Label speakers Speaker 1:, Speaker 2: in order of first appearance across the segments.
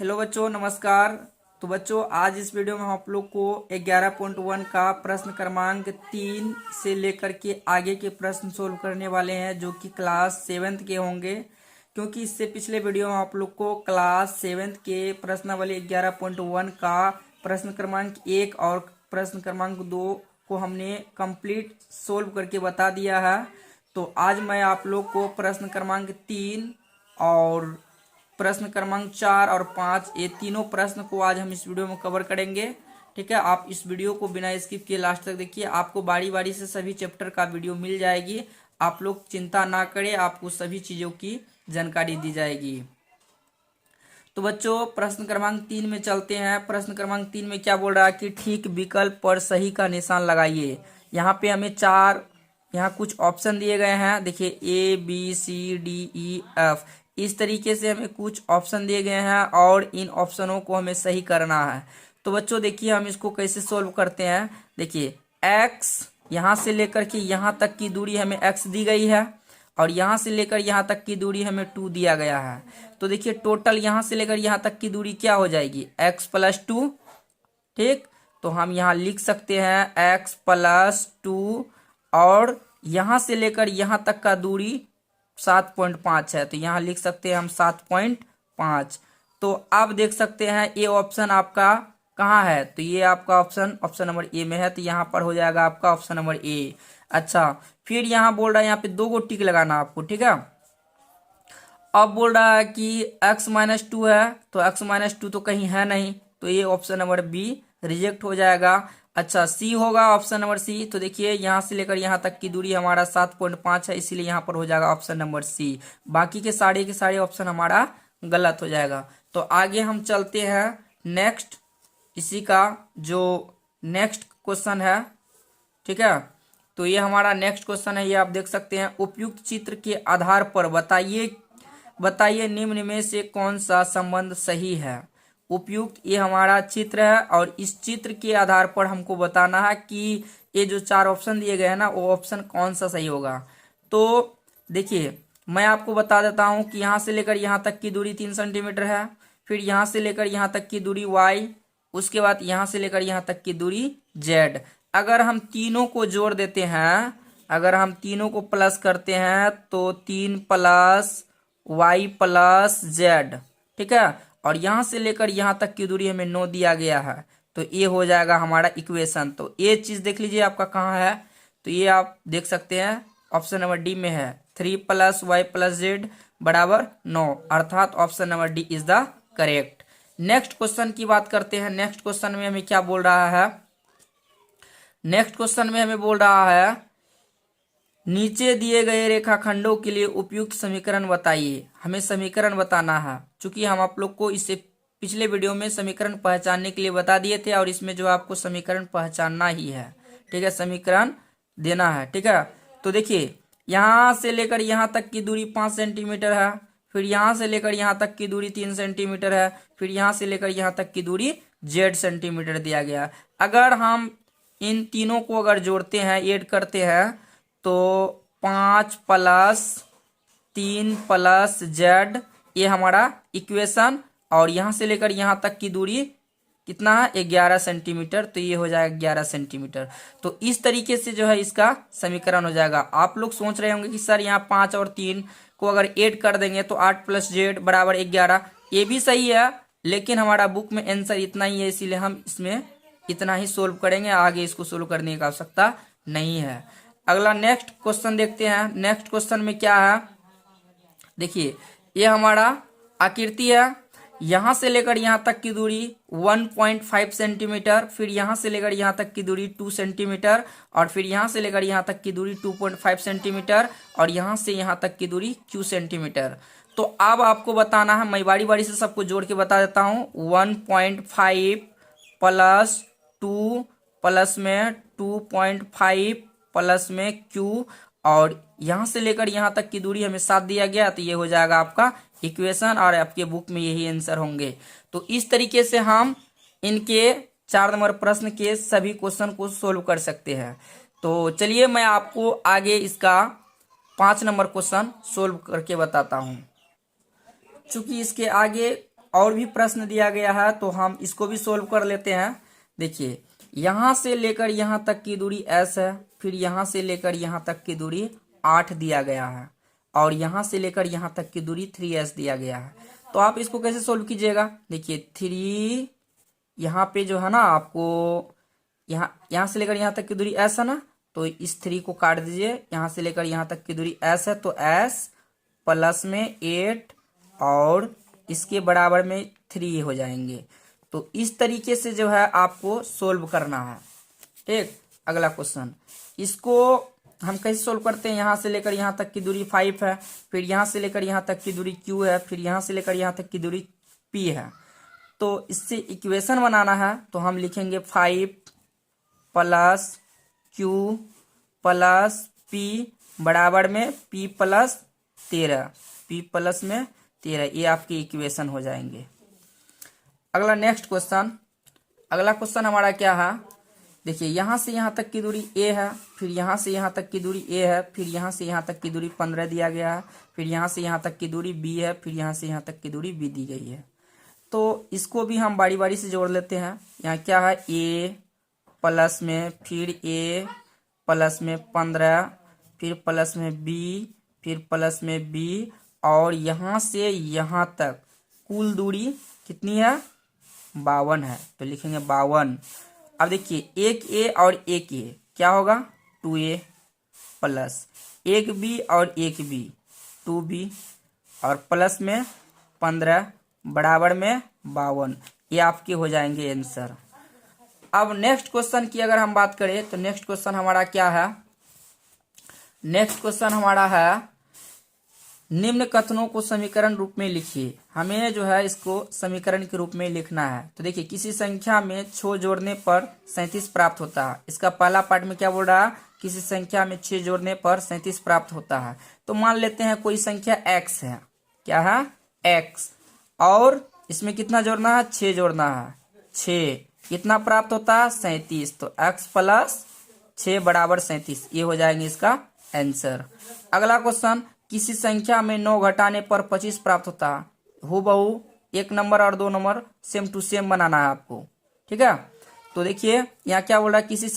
Speaker 1: Hello बच्चों, नमस्कार। तो बच्चों, आज इस वीडियो में हम आप लोग को 11.1 का प्रश्न क्रमांक 3 से लेकर के आगे के प्रश्न सोल्व करने वाले हैं, जो कि क्लास 7th के होंगे। क्योंकि इससे पिछले वीडियो में आप लोग को क्लास 7th के प्रश्नावली 11.1 का प्रश्न क्रमांक 1 और प्रश्न क्रमांक 2 को हमने कंप्लीट सोल्व करके बता दिया है। तो आज मैं आप लोग को प्रश्न क्रमांक 3 और प्रश्न क्रमांक 4 और 5 ये तीनों प्रश्न को आज हम इस वीडियो में कवर करेंगे। ठीक है, आप इस वीडियो को बिना स्किप किए लास्ट तक देखिए। आपको बारी बारी से सभी चैप्टर का वीडियो मिल जाएगी। आप लोग चिंता ना करें, आपको सभी चीज़ों की जानकारी दी जाएगी। तो बच्चों, प्रश्न क्रमांक 3 में चलते हैं। प्रश्न क्रमांक 3 में क्या बोल रहा है कि ठीक विकल्प पर सही का निशान लगाइए। यहाँ पे हमें यहाँ कुछ ऑप्शन दिए गए हैं। देखिए ABCDEF, इस तरीके से हमें कुछ ऑप्शन दिए गए हैं और इन ऑप्शनों को हमें सही करना है। तो बच्चों देखिए, हम इसको कैसे सोल्व करते हैं। देखिए x यहाँ से लेकर के यहाँ तक की दूरी हमें x दी गई है और यहाँ से लेकर यहाँ तक की दूरी हमें 2 दिया गया है। तो देखिए टोटल यहाँ से लेकर यहाँ तक की दूरी क्या हो जाएगी, x + 2। ठीक, तो हम यहाँ लिख सकते हैं x + 2 और यहाँ से लेकर यहाँ तक का दूरी 7.5 है, तो यहाँ लिख सकते हैं हम 7.5। तो अब देख सकते हैं ये ऑप्शन आपका कहाँ है, तो ये आपका ऑप्शन नंबर ए में है, तो यहाँ पर हो जाएगा आपका ऑप्शन नंबर ए। अच्छा, फिर यहाँ बोल रहा है यहाँ पे 2 गो टिक लगाना आपको। ठीक है, अब बोल रहा है कि x - 2 है, तो x - 2 तो कहीं है नहीं, तो ये ऑप्शन नंबर बी रिजेक्ट हो जाएगा। अच्छा, सी होगा ऑप्शन नंबर सी। तो देखिए यहाँ से लेकर यहाँ तक की दूरी हमारा 7.5 है, इसीलिए यहाँ पर हो जाएगा ऑप्शन नंबर सी। बाकी के सारे ऑप्शन हमारा गलत हो जाएगा। तो आगे हम चलते हैं नेक्स्ट, इसी का जो नेक्स्ट क्वेश्चन है। ठीक है, तो ये हमारा नेक्स्ट क्वेश्चन है, ये आप देख सकते हैं। उपयुक्त चित्र के आधार पर बताइए निम्न में से कौन सा संबंध सही है। उपयुक्त ये हमारा चित्र है और इस चित्र के आधार पर हमको बताना है कि ये जो 4 ऑप्शन दिए गए हैं ना, वो ऑप्शन कौन सा सही होगा। तो देखिए मैं आपको बता देता हूँ कि यहाँ से लेकर यहाँ तक की दूरी 3 सेंटीमीटर है, फिर यहाँ से लेकर यहाँ तक की दूरी y, उसके बाद यहाँ से लेकर यहाँ तक की दूरी z। अगर हम तीनों को जोड़ देते हैं, अगर हम तीनों को प्लस करते हैं तो 3 + y + z। ठीक है, और यहाँ से लेकर यहाँ तक की दूरी हमें 9 दिया गया है, तो ये हो जाएगा हमारा इक्वेशन। तो ये चीज़ देख लीजिए आपका कहाँ है, तो ये आप देख सकते हैं ऑप्शन नंबर डी में है। 3 + y + z = 9, अर्थात option number D is the correct. Next question की बात करते हैं। नेक्स्ट क्वेश्चन में हमें क्या बोल रहा है, नेक्स्ट क्वेश्चन में हमें बोल रहा है नीचे दिए गए रेखाखंडों के लिए उपयुक्त समीकरण बताइए। हमें समीकरण बताना है, चूंकि हम आप लोग को इससे पिछले वीडियो में समीकरण पहचानने के लिए बता दिए थे, और इसमें जो आपको समीकरण पहचानना ही है। ठीक है, समीकरण देना है। ठीक है, तो देखिए यहाँ से लेकर यहाँ तक की दूरी 5 सेंटीमीटर है, फिर यहाँ से लेकर यहाँ तक की दूरी 3 सेंटीमीटर है, फिर यहाँ से लेकर यहाँ तक की दूरी z सेंटीमीटर दिया गया। अगर हम इन तीनों को अगर जोड़ते हैं, ऐड करते हैं, तो 5 + 3 + z, ये हमारा इक्वेशन, और यहाँ से लेकर यहाँ तक की दूरी कितना है, 11 सेंटीमीटर, तो ये हो जाएगा 11 सेंटीमीटर। तो इस तरीके से जो है इसका समीकरण हो जाएगा। आप लोग सोच रहे होंगे कि सर यहाँ 5 और 3 को अगर ऐड कर देंगे तो 8 + z = 11, ये भी सही है, लेकिन हमारा बुक में आंसर इतना ही है, इसीलिए हम इसमें इतना ही सोल्व करेंगे, आगे इसको सोल्व करने की आवश्यकता नहीं है। अगला नेक्स्ट क्वेश्चन देखते हैं। नेक्स्ट क्वेश्चन में क्या है, देखिए ये हमारा आकृति है। यहाँ से लेकर यहाँ तक की दूरी 1.5 सेंटीमीटर, फिर यहाँ से लेकर यहाँ तक की दूरी 2 सेंटीमीटर, और फिर यहाँ से लेकर यहाँ तक की दूरी 2.5 सेंटीमीटर, और यहाँ से यहाँ तक की दूरी q सेंटीमीटर। तो अब आपको बताना है, मैं बारी बारी से सबको जोड़ के बता देता हूँ। 1.5 + 2 प्लस में 2.5 प्लस में q, और यहाँ से लेकर यहाँ तक की दूरी हमें 7 दिया गया, तो ये हो जाएगा आपका इक्वेशन, और आपके बुक में यही आंसर होंगे। तो इस तरीके से हम इनके 4 नंबर प्रश्न के सभी क्वेश्चन को सोल्व कर सकते हैं। तो चलिए मैं आपको आगे इसका 5 नंबर क्वेश्चन सोल्व करके बताता हूँ। चूंकि इसके आगे और भी प्रश्न दिया गया है, तो हम इसको भी सोल्व कर लेते हैं। देखिए, यहां से लेकर यहां तक की दूरी s है, फिर यहां से लेकर यहां तक की दूरी 8 दिया गया है, और यहां से लेकर यहां तक की दूरी 3s दिया गया है। तो आप इसको कैसे सोल्व कीजिएगा? देखिए 3 यहाँ पे जो है ना, आपको यहाँ से लेकर यहाँ तक की दूरी s है ना, तो इस 3 को काट दीजिए। यहाँ से लेकर यहाँ तक की दूरी s है, तो s प्लस में 8 और इसके बराबर में 3 हो जाएंगे। तो इस तरीके से जो है आपको सोल्व करना है। ठीक, अगला क्वेश्चन, इसको हम कैसे सोल्व करते हैं? यहाँ से लेकर यहाँ तक की दूरी 5 है, फिर यहाँ से लेकर यहाँ तक की दूरी q है, फिर यहाँ से लेकर यहाँ तक की दूरी p है। तो इससे इक्वेशन बनाना है, तो हम लिखेंगे 5 प्लस q प्लस p बराबर में p प्लस 13, p प्लस में 13, ये आपके इक्वेशन हो जाएंगे। अगला नेक्स्ट क्वेश्चन, अगला क्वेश्चन हमारा क्या है? देखिए, यहाँ से यहाँ तक की दूरी a है, फिर यहाँ से यहाँ तक की दूरी a है, फिर यहाँ से यहाँ तक की दूरी 15 दिया गया है, फिर यहाँ से यहाँ तक की दूरी b है, फिर यहाँ से यहाँ तक की दूरी b दी गई है। तो इसको भी हम बारी बारी से जोड़ लेते हैं। यहाँ क्या है? a प्लस में, फिर a प्लस में 15, फिर प्लस में b, फिर प्लस में b, और यहाँ से यहाँ तक कुल दूरी कितनी है? 52 है, तो लिखेंगे 52। अब देखिए, एक a और एक a क्या होगा? 2a प्लस एक b और एक b 2b, और प्लस में 15 बराबर में 52, ये आपके हो जाएंगे आंसर। अब नेक्स्ट क्वेश्चन की अगर हम बात करें, तो नेक्स्ट क्वेश्चन हमारा क्या है? नेक्स्ट क्वेश्चन हमारा है, निम्न कथनों को समीकरण रूप में लिखिए। हमें जो है इसको समीकरण के रूप में लिखना है। तो देखिए, किसी संख्या में 6 जोड़ने पर 37 प्राप्त होता है। इसका पहला पार्ट में क्या बोल रहा है? किसी संख्या में 6 जोड़ने पर 37 प्राप्त होता है। तो मान लेते हैं कोई संख्या x है, क्या है? x, और इसमें कितना जोड़ना है? 6 जोड़ना है। 6 कितना प्राप्त होता है? 37। तो x प्लस 6 बराबर 37, ये हो जाएंगे इसका आंसर। अगला क्वेश्चन, किसी संख्या में 9 घटाने पर 25 प्राप्त होता है। हूबहू 1 नंबर और 2 नंबर सेम टू सेम बनाना है आपको, ठीक है? तो देखिए, यहाँ क्या बोल रहा है? किसी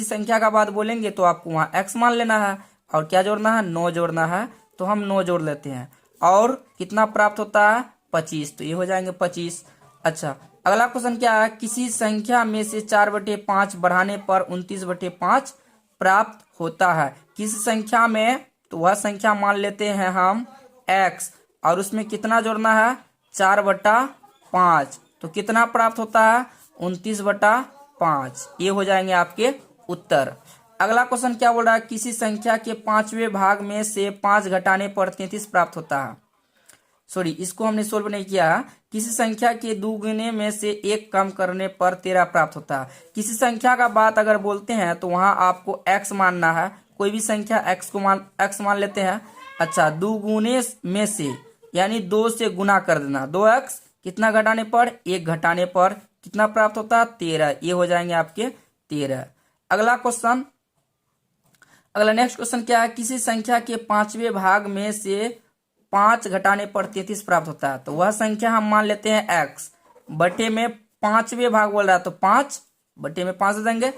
Speaker 1: संख्या का बात बोलेंगे तो आपको वहाँ x मान लेना है, और क्या जोड़ना है? 9 जोड़ना है, तो हम 9 जोड़ लेते हैं। और कितना प्राप्त होता है? 25, तो ये हो जाएंगे 25। अच्छा, अगला क्वेश्चन क्या है? किसी संख्या में से 4/5 बढ़ाने पर 29/5 प्राप्त होता है। किसी संख्या में, तो वह संख्या मान लेते हैं हम x, और उसमें कितना जोड़ना है? 4/5, तो कितना प्राप्त होता है? 29/5, ये हो जाएंगे आपके उत्तर। अगला क्वेश्चन क्या बोल रहा है? किसी संख्या के 5वें भाग में से 5 घटाने पर 33 प्राप्त होता है। सॉरी, इसको हमने सोल्व नहीं किया है। किसी संख्या के 2 गुने में से 1 कम करने पर 13 प्राप्त होता है। किसी संख्या का बात अगर बोलते हैं तो वहां आपको x मानना है। कोई भी संख्या x मान लेते हैं। अच्छा, 2 गुने में से यानी 2 से गुना कर देना। 2x कितना घटाने पर? 1 घटाने पर कितना प्राप्त होता है? 13, ये हो जाएंगे आपके 13। अगला क्वेश्चन, अगला नेक्स्ट क्वेश्चन क्या है? किसी संख्या के 5वें भाग में से 5 घटाने पर 33 प्राप्त होता है। तो वह संख्या हम मान लेते हैं x, बटे में 5वें भाग बोल रहा है, तो 5 बटे में 5 दे देंगे।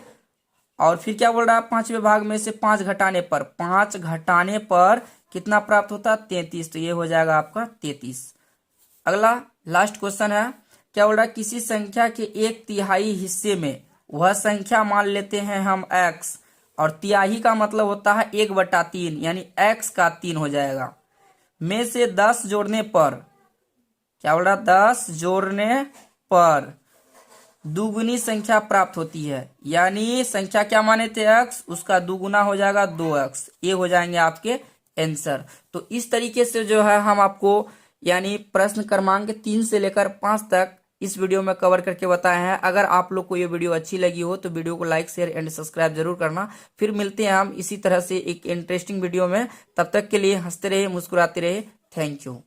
Speaker 1: और फिर क्या बोल रहा है? 5वें भाग में से 5 घटाने पर, 5 घटाने पर कितना प्राप्त होता है? 33, तो ये हो जाएगा आपका 33। अगला लास्ट क्वेश्चन है, क्या बोल रहा है? किसी संख्या के 1/3 हिस्से में वह संख्या मान लेते हैं हम x, और तिहाई का मतलब होता है 1/3, यानी x का 3 हो जाएगा। में से 10 जोड़ने पर, क्या बोल रहा है? 10 जोड़ने पर दुगुनी संख्या प्राप्त होती है, यानी संख्या क्या माने थे? x, उसका दुगुना हो जाएगा 2x, ये हो जाएंगे आपके आंसर। तो इस तरीके से जो है हम आपको यानी प्रश्न क्रमांक 3 से लेकर 5 तक इस वीडियो में कवर करके बताए हैं। अगर आप लोग को ये वीडियो अच्छी लगी हो तो वीडियो को लाइक, शेयर एंड सब्सक्राइब जरूर करना। फिर मिलते हैं हम इसी तरह से एक इंटरेस्टिंग वीडियो में। तब तक के लिए हंसते रहिए, मुस्कुराते रहिए। Thank you.